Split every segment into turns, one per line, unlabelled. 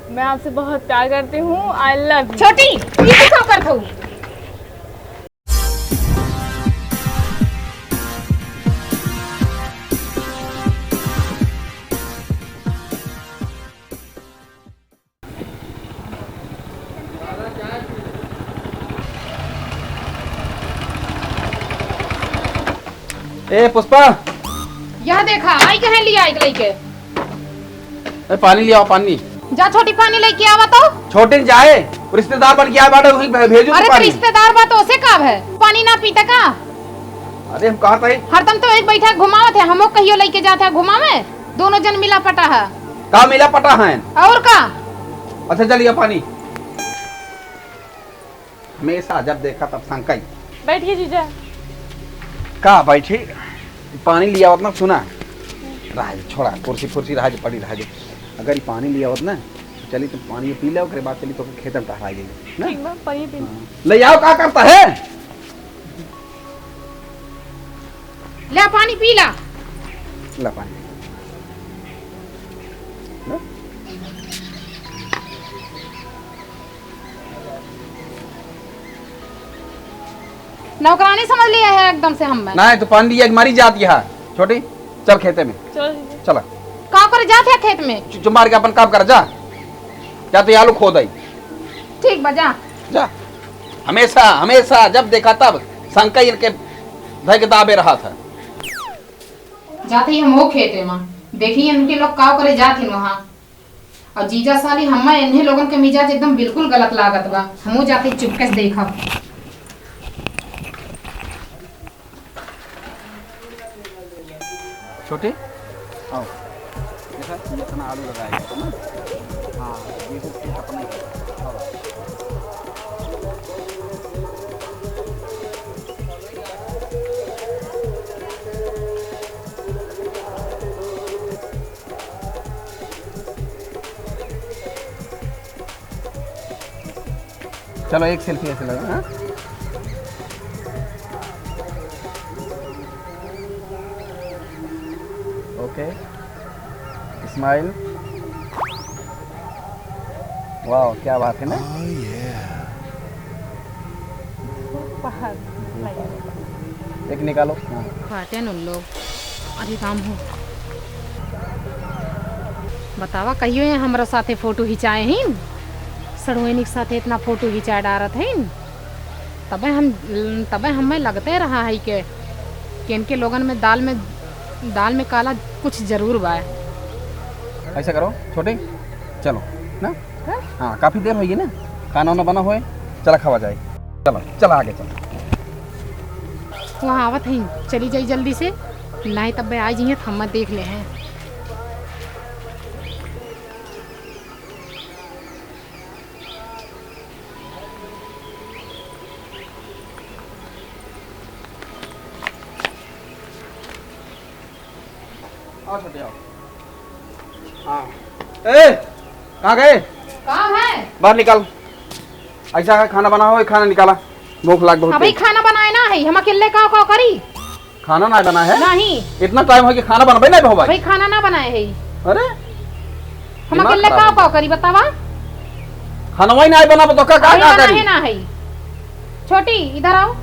मैं आपसे बहुत प्यार करती हूँ। I love you.
छोटी ये क्या करत हूँ?
ए पुष्पा,
यह देखा आई कहे लिया एक लइके।
पानी ले आओ पानी।
जा छोटी पानी लेके आवा तो।
छोटे जाए रिश्तेदार बन के आए बाटे वहीं भेजो
अरे
तो पानी।
रिश्तेदार बात ओसे काब है, पानी ना पीता का?
अरे हम कहा था
हरदम तो एक बैठा घुमावत है, हमो कहियो लेके जाते है घुमावे, दोनों जन मिला पटा है।
कहा मिला पटा है
और का?
अच्छा चलिए पानी। हमेशा जब देखा तब शंका ही।
बैठिए जीजा।
कहा बैठी पानी लिया होत ना, सुना राज छोड़ा कुर्सी फुर्सी राज पड़ी राज। अगर ये पानी लिया होत ना चली तो पानी पी लो, उसके बाद चली तो खेत में टहरा जाएगी ना।
ठीक बा, पानी पी।
ले आओ, क्या करता है?
ले पानी पी ला।
ला पानी।
नौकरानी समझ लिया है एकदम से हम।
नहीं तो पानी लिया मरी जाती है। छोटी चल खेते में।
चलो
चला
का कर जाते है खेत में?
चुमार के अपन काम कर जा। क्या तो आलू खोद आई।
ठीक बजा
जा। हमेशा हमेशा जब देखा तब शंका इनके धैर्य दाबे रहा था।
जाते ही हम हो खेते में देखिए इनके लोग का करे जाते वहाँ। और जीजा साली हम इन्हें लोगन के मिजाज एकदम बिल्कुल गलत लागत बा। हमो जाते चुपके से देखा।
छोटे आओ, देखा ये अपना आलू लगाएगा तो ना। हाँ ये सब खेत अपना ही है। आओ। चलो एक सेल्फी ऐसे लगा। हाँ ओके स्माइल। वाह क्या बात है ना। एक निकालो। हाँ।
खाते न लोग। अरे राम हो बतावा कहियो है हमरा साथे फोटो खिंचाए हैं सड़ोइनी के साथे इतना फोटो खिंचा डारत है। तबे हमें लगते रहा है कि इनके लोगन में दाल में काला कुछ जरूर बा।
ऐसा करो छोटे चलो ना। हाँ काफी देर होगी ना, खाना वाना बना हुए चला खावा जाए। चलो चला आगे चलो।
वहाँ आवत है चली जाई जल्दी से, नहीं तब आ जाइए हम देख ले हैं।
आओ छोटे आओ। हाँ ए कहाँ गए?
काम है
बाहर निकाल। ऐसा है खाना बना हो, खाना निकाला। भूख लाग बहुत।
अभी खाना बनाए ना है, हम अकेले का करी?
खाना ना बना है?
नहीं
इतना टाइम हो कि खाना बनबे नहीं हो भाई।
भाई खाना ना बनाए है।
अरे
हम अकेले का करी बतावा?
खाना वही नहीं बना तो का करी?
ना है। छोटी इधर आओ,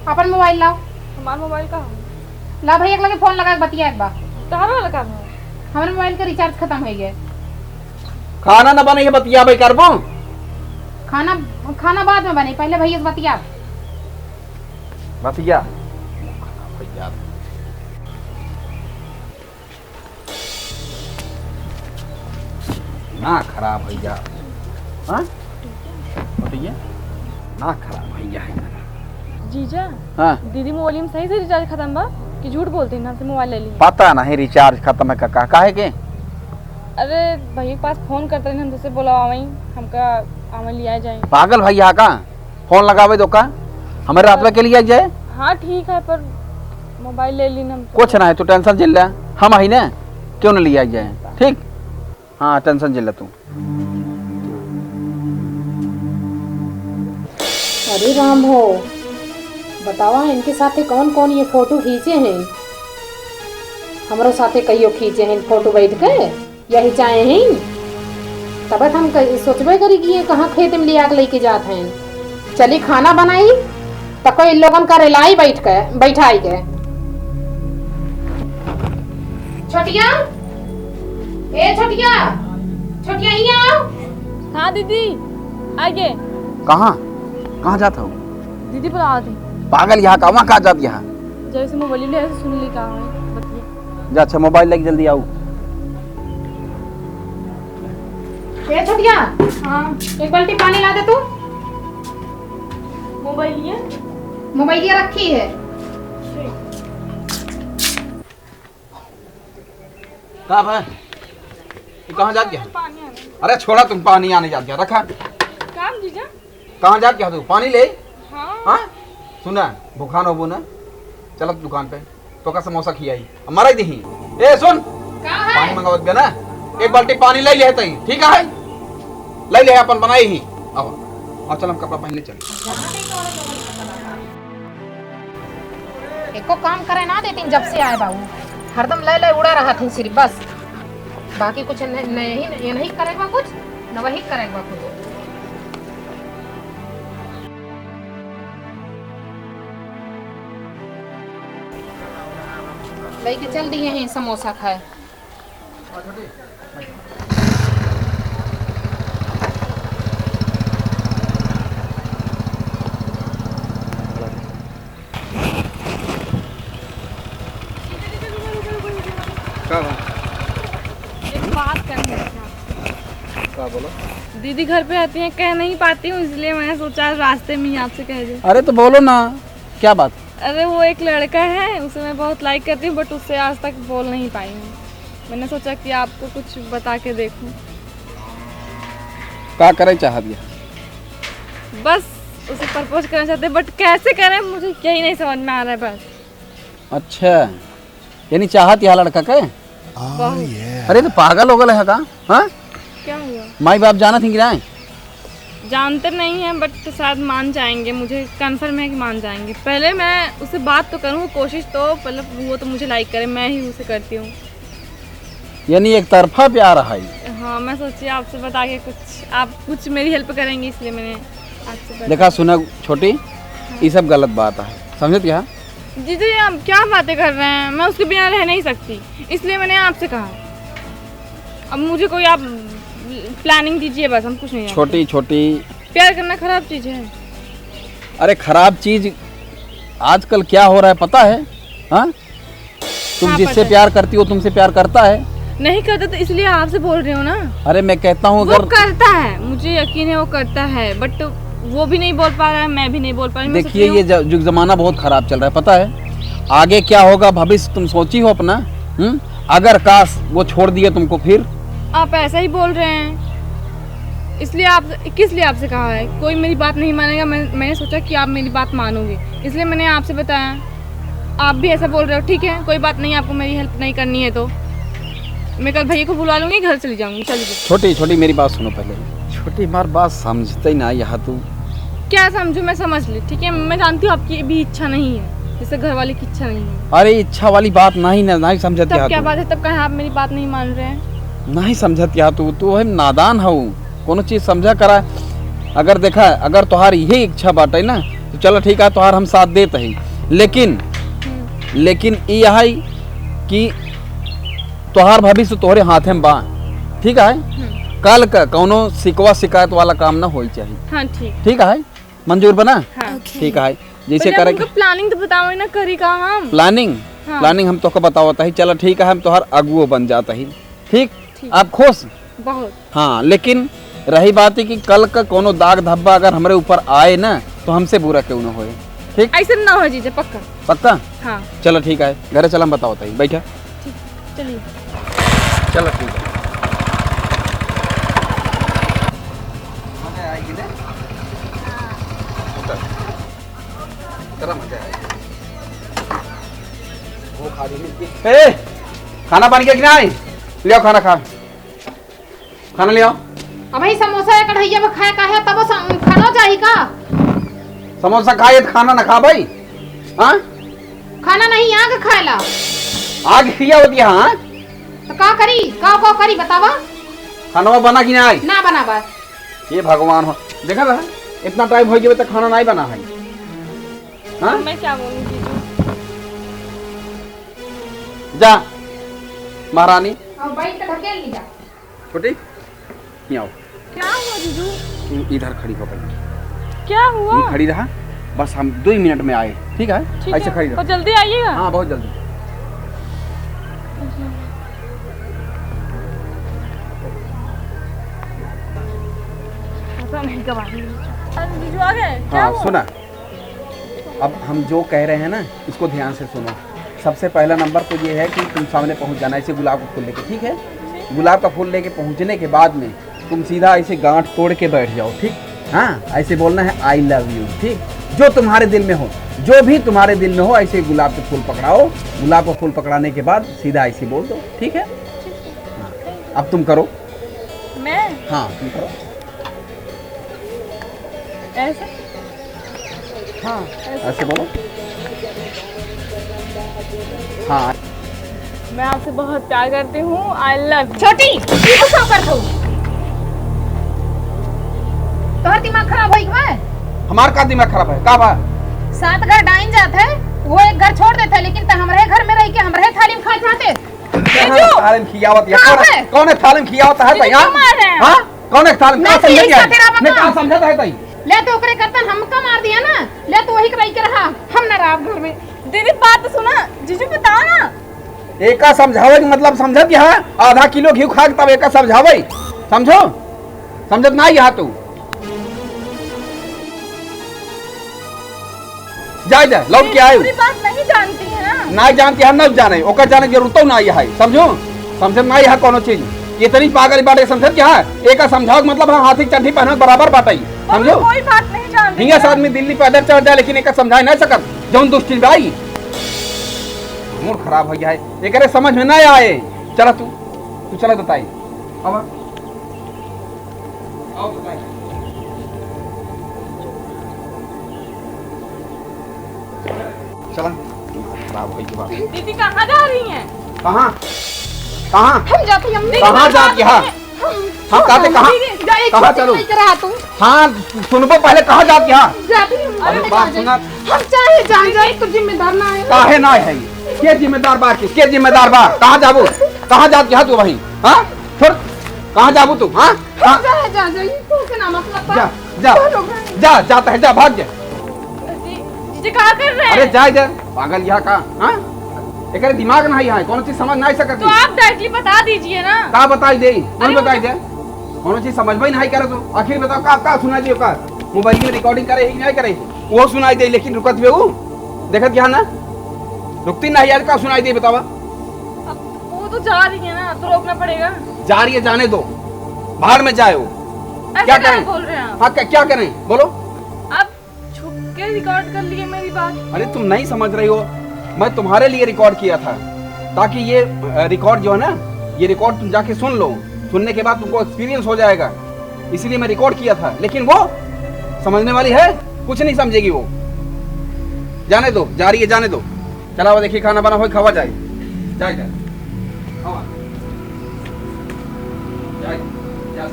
अपन मोबाइल लाओ।
हमारा मोबाइल का
ला भाई एक लगे फोन लगा के बतिया एक बार।
तारा लगा
हमारे मोबाइल का रिचार्ज खत्म हो गया।
खाना ना बने बतिया भाई करबो।
खाना बाद में बने, पहले भैया से बतिया।
बतिया ना खराब भैया। हाँ बतिया ना खराब भैया है।
जीजा।
हाँ
दीदी मोबाइल में सही से रिचार्ज खत्म बा कि झूठ बोलते हैं? हमसे मोबाइल ले ली।
पता नहीं रिचार्ज खत्म है का काहे के?
अरे भैया के पास फोन करते हैं, हम तुझसे बोला वहीं हमका आवे लिया जाए।
पागल भैया का फोन लगावे दो का हमारे रात में के लिए जाए।
हाँ ठीक है पर मोबाइल ले ली ना।
कुछ ना है तू टेंशन झेल ले, हम ही ना क्यों ना लिया जाए। ठीक हाँ टेंशन झेल ले तू।
अरे राम हो बतावा इनके साथे कौन कौन ये फोटो खींचे हैं? हमारे साथे कहियो खींचे हैं फोटो बैठ के यही चाहे हैं। तब हम सोचबे करी कि ये कहाँ खेत में लिया के लेके जात हैं। चली खाना बनाई तो कोई लोगन का रिलाई बैठाई के। छोटिया, ए छोटिया, छोटिया ही आओ।
हाँ दीदी आगे।
कहाँ कहाँ जाता हूँ?
दीदी बुला दी।
पागल यहाँ का, वहाँ कहाँ जाती यहाँ?
जैसे मोबाइल ले ऐसे सुन ली कहा है बताइए।
जा अच्छा मोबाइल लेके जल्दी आओ।
ए छोटिया,
हाँ
एक बाल्टी पानी ला दे तू।
मोबाइल ये
मोबाइल ये रखी है।
कहाँ भाई तू कहाँ जाती है?
पानी आने
अरे छोड़ा, तुम पानी आने जाती है रखा।
काम जीजा।
कहाँ जाती है तू? पानी ले।
हाँ
हाँ सुना, भूखा न हो ना, चल दुकान पे तो का समोसा खियाई मरा दी। ए सुन,
कहाँ है?
पानी मंगावत गया ना, एक बाल्टी पानी ले ले तई, ठीक है? ले ले अपन बनाई ही। आओ और चल हम कपड़ा पहन ले चल।
एको काम करे ना देती जब से आए बाबू, हरदम ले ले उड़ा रहा थी सिर्फ बस, बाकी कुछ नहीं करेगा, कुछ न वही करेगा कुछ। लेके चल दिए हैं समोसा खाए।
एक बात करनी है आपसे।
क्या बोलो?
दीदी घर पे आती हैं, कह नहीं पाती हूँ, इसलिए मैंने सोचा रास्ते में ही आपसे कह दूँ।
अरे तो बोलो ना, क्या बात?
अरे वो एक लड़का है, उसे मैं बहुत लाइक करती हूँ बट उससे आज तक बोल नहीं पाई हूँ। मैंने सोचा कि आपको कुछ बता के देखूँ।
क्या करे चाह दिया?
बस उसे प्रपोज करना चाहते बट कैसे करें मुझे यही नहीं समझ में आ रहा है बस।
अच्छा, यानी चाहत यहाँ लड़का के?
बहुत।
अरे तो पागल हो गए है का? हाँ
क्या हुआ?
माई बाप जाना थी कि नहीं?
जानते नहीं हैं बट शायद मान जाएंगे, मुझे कंफर्म है कि मान जाएंगे। पहले मैं उससे बात तो करूँ, कोशिश तो पहले वो तो मुझे लाइक करे, मैं ही उसे करती हूँ।
यानी एक तरफा प्यार है।
हाँ मैं सोची आपसे बता के कुछ आप कुछ मेरी हेल्प करेंगे, इसलिए मैंने आपसे बता।
देखा सुना छोटी, ये सब गलत बात है, समझे क्या?
दीदी आप क्या बातें कर रहे हैं, मैं उसके बिना रह नहीं सकती, इसलिए मैंने आपसे कहा। अब मुझे कोई आप प्लानिंग दीजिए बस, हम कुछ नहीं।
छोटी छोटी,
प्यार करना खराब चीज़ है?
अरे खराब चीज आजकल क्या हो रहा है पता है? हाँ तुम
हाँ,
जिससे
पता
प्यार करती हो तुमसे प्यार करता है?
नहीं करता तो इसलिए आपसे बोल रही हूँ ना।
अरे मैं कहता हूँ
वो
अगर
करता है, मुझे यकीन है वो करता है बट वो भी नहीं बोल पा रहा है, मैं भी नहीं बोल पा रही।
देखिए ये युग जमाना बहुत खराब चल रहा है, पता है आगे क्या होगा भविष्य तुम सोची हो अपना? अगर काश वो छोड़ दिए तुमको फिर?
आप ऐसा ही बोल रहे हैं, इसलिए आप किस लिए आपसे कहा है? कोई मेरी बात नहीं मानेगा, मैंने सोचा कि आप मेरी बात मानोगे, इसलिए मैंने आपसे बताया। आप भी ऐसा बोल रहे हो, ठीक है कोई बात नहीं, आपको मेरी हेल्प नहीं करनी है तो मैं कल भैया को बुला लूंगी, घर चली जाऊंगी। चलिए
छोटी छोटी मेरी बात सुनो पहले। छोटी हमारी बात समझते ही ना यहाँ तू।
क्या समझू, मैं समझ ली, ठीक है मैं जानती हूँ आपकी भी इच्छा नहीं है, जैसे घर वाले की इच्छा नहीं है।
अरे इच्छा वाली बात नहीं समझत
तब क्या बात है, तब कहाँ आप मेरी बात नहीं मान रहे हैं?
नहीं समझत या तू है नादान हो, कोनो चीज समझा करा। अगर देखा अगर तुहार यही इच्छा बाटे ना तो चलो ठीक है, तुहार हम साथ देते ही, लेकिन ये है कि तुहार भविष्य तोहरे हाथे में बा, ठीक है? कल का कोनो शिकवा शिकायत वाला काम ना होई चाहिए।
हाँ
ठीक है, मंजूर बना?
हाँ
ठीक है, जैसे करे
प्लानिंग तो बताओ ना, करी का हम
प्लानिंग।
हाँ।
प्लानिंग हम तो बतावता ही, चलो ठीक है हम तुहार अगुओ बन जाता ही, ठीक? आप खुश?
बहुत।
हाँ लेकिन रही बात है कि कल का कोनो दाग धब्बा अगर हमारे ऊपर आए ना तो हमसे बुरा क्यों ना होए, ठीक?
ऐसे ना हो जीजा, पक्का
पक्का?
हाँ
चलो ठीक है, घरे चल हम बताओ ताई, बैठा
ठीक, चलिए
चलो ठीक है। ए, खाना बन गया कि नहीं? ले आओ खाना, खाना ले आओ।
अब भाई समोसा या कढ़ैया में खाए का है तब खाना चाहिए का?
समोसा खाए तो खाना ना खा भाई। हाँ
खाना नहीं आग खाएला,
आग खिया होती है। हाँ
तो का करी, का करी बतावा?
खाना बना कि नहीं?
ना बना बा।
ये भगवान हो, देखा था इतना टाइम हो गया तक खाना नहीं बना है। हाँ
मैं क्या बोलूं जीजू?
जा महारानी
और बैठ के ढकेल ली जा।
छोटी यहाँ आओ,
क्या हुआ जीजू?
तू इधर खड़ी हो पहले,
क्या हुआ?
तू खड़ी रहा, बस हम 2 मिनट में आए, ठीक है?
ठीक
ऐसे
है,
खड़ी रहा।
और जल्दी आइएगा।
हाँ बहुत जल्दी।
पता नहीं कब आएंगे। अरे जीजू आ गए? क्या
हाँ
हुआ?
सुना, अब हम जो कह रहे हैं ना इसको ध्यान से सुनो। सबसे पहला नंबर तो ये है कि तुम सामने पहुंच जाना ऐसे गुलाब का फूल लेके, ठीक है? गुलाब का फूल लेके पहुंचने के बाद में तुम सीधा ऐसे गांठ तोड़ के बैठ जाओ, ठीक? हाँ ऐसे बोलना है आई लव यू, ठीक? जो तुम्हारे दिल में हो, जो भी तुम्हारे दिल में हो, ऐसे गुलाब के फूल पकड़ाओ। गुलाब का फूल पकड़ाने के बाद सीधा ऐसे बोल दो, ठीक है? हाँ अब तुम करो।
मैं
हाँ तुम करो।
ऐसे?
हाँ ऐसे बोलो। हाँ
मैं आपसे बहुत प्यार करती हूँ। I love.
छोटी ये तो क्या करत हो? तोहर दिमाग खराब होई बा?
हमार का दिमाग खराब है का बा?
7 घर डाइन जात है, वो एक घर छोड़ देते, लेकिन त हमरे घर में रह के हमरे थाली में खाए जाते।
थाली में खियावत है?
कहाँ है?
कौन है थाली में खियावत है?
जीजू क्यों मार रहे हैं?
हाँ कौन है थाली में?
मैं
का समझ
यही
गया
साथे रहा
मैं
बता।
का समझा है तई?
ले तो ओकरे करतन हमका मार दिया ना, ले तो वही कराई के रहा, हम ना रहा घर में।
दीदी बात तो सुना, जीजू बताओ ना।
एका समझावे के मतलब समझत है? आधा किलो घी खा के तब एका समझावे, समझो? समझत ना यहाँ तू जाए जा लौट के आए।
पूरी बात नहीं जानती है ना।
ना जानती है न जाने, ओकर जाने की जरूरत ना है, समझो? समझत ना है कोनो चीज, इतनी पागल बाटे समझत क्या है? एका समझाओ के मतलब हाथी चड्ढी पहने बराबर बाटाई, समझो?
कोई बात नहीं जानती।
हिंगा साथ में दिल्ली पैदल चढ़ जाए, लेकिन एक समझा नहीं सकत जौन दुष्टि आई। मूड खराब हो गया है, एक समझ में नहीं आए। चला तू चला बताई। अब आओ बताई। चला खराब हो गई।
दीदी कहाँ जा रही हैं?
कहाँ कहाँ
हम जाते हम
कहाँ जाती है? हम कहते कहाँ कहाँ चलो?
रहा तू
हाँ सुनबो पहले, कहाँ जाती है?
जाती हम।
अरे बात सुना,
हम चाहे जान जाए तो जिम्मेदार ना है।
काहे ना है? के जिम्मेदार बा? के जिम्मेदार बा? कहाँ जाबू? कहाँ जाती है तू? वहीं हाँ फिर कहाँ जाबू तू? हाँ
हम चाहे जान जाए तू के नाम मतलब
जा जा जा जाता है, जा भाग जा।
जीजी कहाँ कर रहे हैं?
अरे जा जा पागल यहाँ का। हाँ एक दिमाग नहीं है, कौन चीज समझ नहीं सकती।
तो आप डायरेक्टली बता दीजिए ना।
का बताई दे? कौन
अरे
बताई दे? कौन चीज समझ में नहीं करे तो आखिर बताओ का सुनाई दे? का मोबाइल में रिकॉर्डिंग करे कि नहीं करे? वो सुनाई दे, लेकिन रुकत भी वो देखत क्या ना रुकती नहीं यार। का सुनाई दे बतावा?
अब वो तो जा रही है ना, तो रोकना पड़ेगा।
जा रही है, जाने दो, बाहर में जाए वो।
ऐसे
क्या
क्या
करें?
बोल रहे हैं आप?
हाँ क्या करें बोलो?
आप छुप के रिकॉर्ड कर लिए मेरी बात।
अरे तुम नहीं समझ रही हो, मैं तुम्हारे लिए रिकॉर्ड किया था, ताकि ये रिकॉर्ड जो है ना, ये रिकॉर्ड तुम जाके सुन लो। सुनने के बाद तुमको एक्सपीरियंस हो जाएगा, इसीलिए मैं रिकॉर्ड किया था। लेकिन वो समझने वाली है, कुछ नहीं समझेगी वो। जाने दो, जा रही है, जाने दो। चला वो देखिए खाना बना हो, खावा जाए। जाए जाए खावा। जाए, जाए।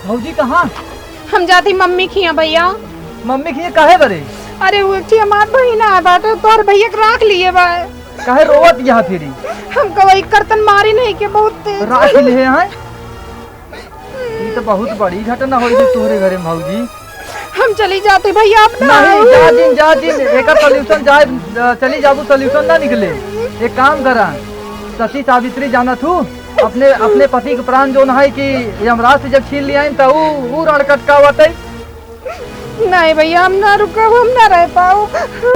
भौजी कहाँ?
हम जाती मम्मी खिया भैया।
मम्मी की काहे बरे?
अरे वो एक हमार बहिन है बाटे, तोर भैया के राख लिए बा।
काहे रोवत यहाँ फिरी?
हम कवई करतन मारी नहीं के बहुत तेज।
राख ले हैं? ये तो बहुत बड़ी घटना हो गई तोहरे घरे भौजी।
हम चली जाते भैया अपना।
नहीं जा दिन एक सोल्यूशन जाए, चली जाबू सोल्यूशन ना निकले। एक काम करा, सती सावित्री जाना थू अपने अपने पति के प्राण जो है कि यमराज से जब छीन लिया तो वो रण कटकावत है।
नहीं भैया हम ना रुकब, हम ना रह पाओ।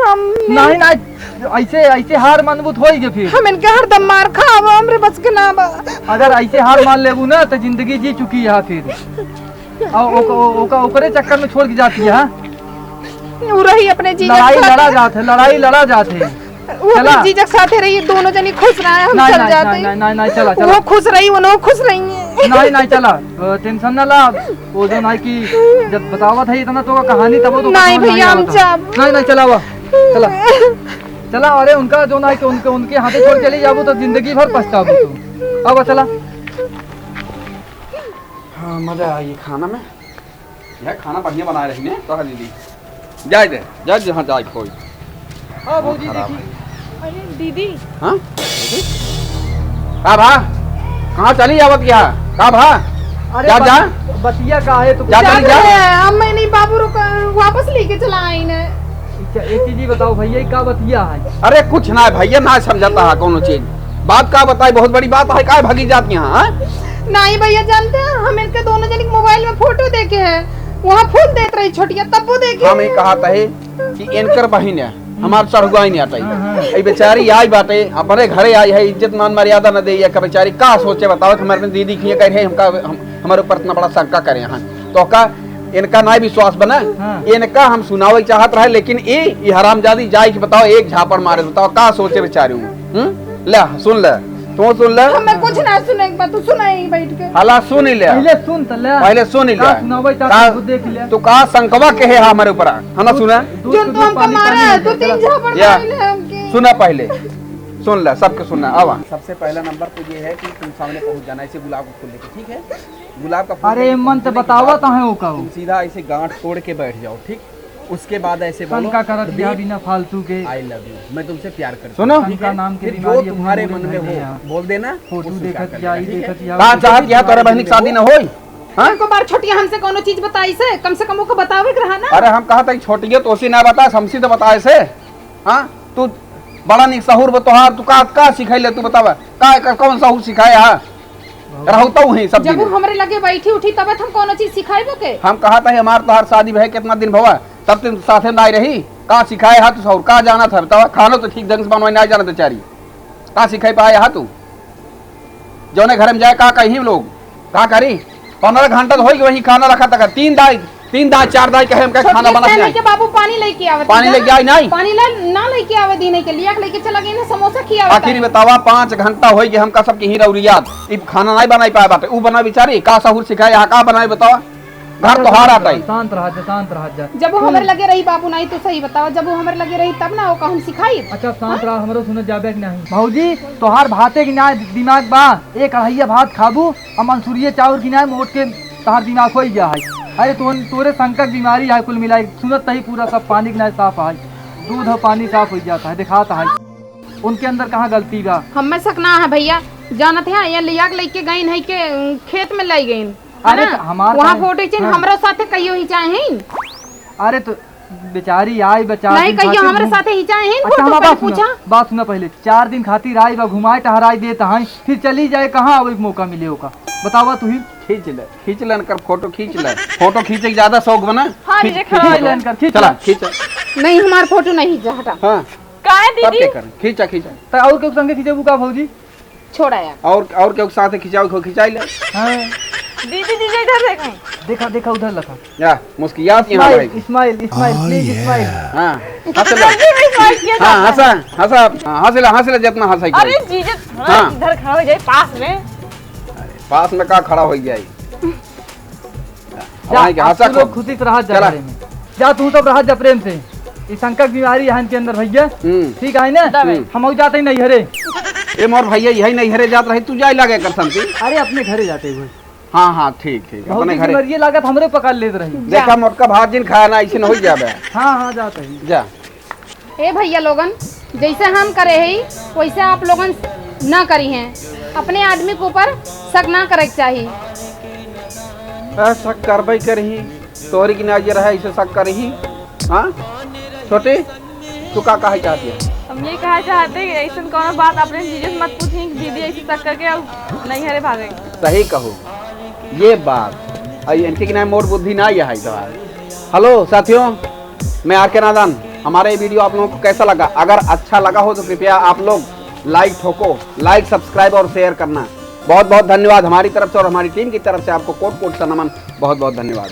हम
नहीं नहीं ऐसे ऐसे हार मानबूत होगी फिर।
हम इनके हरदम मार खाओ, हमरे बस के ना बा।
अगर ऐसे हार मान लेबू ना तो जिंदगी जी चुकी है फिर। ओकरे चक्कर में छोड़ के जाती है।
वो रही अपने जीजा
लड़ाई
के साथ।
लड़ा जाते, लड़ाई लड़ा जाते।
वो अपने जीजा के साथ रही, दोनों जनी खुश रहे, हम चल जाते।
नहीं चला
वो खुश रही, वो खुश रही है।
नहीं चला, टेंशन ना ला। वो जो नहीं कि जब बतावत है इतना तो कहानी तब तो
नहीं भैया हम जा।
नहीं चला हुआ चला चला, अरे उनका जो ना कि उनके हाथे छोड़ चली जाबू तो जिंदगी भर पछताबू तू। अब चला।
हाँ मजा आई खाना में, यह खाना बढ़िया बना रही ने तो दीदी। जाए दे जाए जहाँ जाए कोई।
हाँ भौजी
खराब
देखी।
अरे दीदी
हाँ का भा कहाँ चली आवत क्या का भा
अरे
जा जा
बतिया का है तो
जा चली जा।
अब मैं नहीं बाबू वापस लेके चला आई ने।
एक चीज ही बताओ भैया, का बतिया है?
अरे कुछ ना भैया ना समझाता है कोनो चीज, बात का बताई बहुत बड़ी बात है, काय भागी जाती यहाँ।
नहीं भैया जानते हैं, हम इनके दोनों जन मोबाइल में फोटो देखे हैं, वहाँ फूल देख रही छोटिया तब वो देखे।
हम ये कहा था कि इनकर बहिन है हमार चढ़ुआ नहीं आता बेचारी आई बाटे अपने घरे आई है, इज्जत मान मर्यादा न दे का बेचारी का सोचे बताओ कि हमारे दीदी की कह रहे हमारे ऊपर इतना बड़ा शंका करे यहाँ तो का इनका ना विश्वास बना। इनका हम सुनावे चाहत रहे लेकिन ये हरामजादी जाए कि बताओ एक झापड़ मारे बताओ का सोचे बेचारी ले सुन ले तू सुन ले।
हमें कुछ ना सुने एक बात तू सुनाई बैठ के।
हला सुन ले पहले सुन ले तू का संकवा कहे हमारे ऊपर है ना सुना
जो तू हमको मारा है तू 3 झापड़ मारे हमके।
सुना पहले सुन ले सबके सुनना। अब सबसे पहला नंबर तो ये है कि तुम सामने पहुंच जाना ऐसे गुलाब को फूल लेके, ठीक है? गुलाब का फूल
अरे मन तो बतावा तो है वो का
तुम सीधा ऐसे गांठ तोड़ के बैठ जाओ, ठीक? उसके बाद ऐसे बोलो
का करत दिया बिना फालतू के
आई लव यू, मैं तुमसे प्यार करता सुनो
का नाम के
फिर जो तुम्हारे मन में हो बोल देना।
फोटो देखत जाई देखत जाओ
कहां चाहत या तोरे बहन की शादी न होई। हां
को बार छोटिया हमसे कोनो चीज बताई से कम से कम वो को बतावे के रहा ना।
अरे हम कहा था छोटी है तो उसी ना बता हमसी तो बताए से। हां तू बड़ा नहीं सहूर बतोहार तू का सिखाइले तू बतावा का कौन सहूर सिखाया है रहता हूं ही सब
जब वो हमरे लगे बैठी उठी तब हम कोनो चीज सिखाइबो के।
हम कहा था हमार तोहार शादी भय कितना दिन भवा तब तुम साथे में आई रही का सिखाए हा तू सहूर का जाना था बतावा खानो तो ठीक ढंग से बनवाई ना जाना बेचारी का सिखाई पाए हा तू जौने घर में जाए का कहीं लोग का करी 15 घंटा तो होई वही खाना रखा था 3 दाई 4 दाई कहे हम का खाना बना के
बाबू पानी लेके आवे
पानी लेके आई नहीं
पानी ना लेके आवे दीने के लिए लेके चला गई ना समोसा खियावे।
आखिर बतावा 5 घंटा होई कि हम का सब की ही रौरियात ई खाना नहीं बनाई पाए बाटे ऊ बना बेचारी का सहूर सिखाए हा का बनाए बतावा घर तो हार आता है।
शांत रह जा।
जब वो हमरे लगे रही बाबू नहीं तो सही बतावा जब वो हमरे लगे रही तब ना वो हम सिखाई।
अच्छा शांत रह हमरो सुन जाबे कि नहीं भौजी तोहार भाते की ना दिमाग बा एक कढ़ाइया भात खाबू और मंसूरिये चावल की ना मोट के तोहार दिमाग होई जा है। अरे तोरे संकट बीमारी है कुल मिलाई सुनत ही पूरा सब पानी ना साफ है दूध और पानी साफ हो जाता है दिखाता है उनके अंदर कहाँ गलती बा।
हमें सकना है भैया जानत है यहाँ लिया के लेके गई है के खेत में लाई गई
अरे हमारे
वहाँ फोटो खींच हमरो साथे कहियो ही चाहे।
अरे तो बेचारी आई बेचारी
नहीं कहियो हमरे साथे ही चाहे।
अच्छा हमारा पूछा बात सुना पहले 4 दिन खातिर आई बा घुमाए टहराई देता है फिर चली जाए कहाँ अब मौका मिले होगा बतावा तू ही
खींच ले कर फोटो खींच ले फोटो खींचे के ज्यादा शौक बना चला खींच
नहीं हमार फोटो नहीं हटा।
हां
का है दीदी
खींचा
तो और के संगे खींचबू का भौजी
छोड़ा यार
और के साथ खिंचाओ खिंचाई ले।
हां
दीदी इधर देखें
देखा उधर लखा
या मुस्कियात यहां भाई
स्माइल प्लीज स्माइल।
हां हंस ले जितना हंसाई।
अरे जीजा इधर खड़ा हो जाए पास में।
अरे पास में का खड़ा हो गया
हंसा को खुशी से रहा जा में जा तू सब रहा जा प्रेम से इस संकट बीमारी है इनके अंदर भैया ठीक है ना हम जाते ही नहीं हरे
ए मोर भैया यही नहीं हरे जात रही तू जाए लगे कर संती।
अरे अपने घरे जाते हुए
हाँ ठीक अपने घरे
ये लागत हमरे पकड़ लेत रही
देखा मोटका भात जिन खाया ना ऐसे न हो जाबे।
हां जाते ही
जा
ए भैया लोगन जैसे हम करे है वैसे आप लोगन ना करी हैं अपने आदमी के ऊपर शक ना करे चाहिए।
शक करबई करही तोरी की नजर है ऐसे शक करही। हाँ छोटे तू का कहा चाहती है?
हम ये कहा चाहते हैं कि ऐसा कोनो बात अपने जीजा से मत पूछें कि दीदी ऐसे शक करके अब नहीं हरे भागे।
सही कहो ये बात इनके कि मोर बुद्धि ना है सवाल। हेलो साथियों मैं आर के नादान हमारा ये वीडियो आप लोगों को कैसा लगा अगर अच्छा लगा हो तो कृपया आप लोग लाइक ठोको लाइक सब्सक्राइब और शेयर करना। बहुत बहुत धन्यवाद हमारी तरफ से और हमारी टीम की तरफ से आपको कोट सा नमन बहुत बहुत धन्यवाद।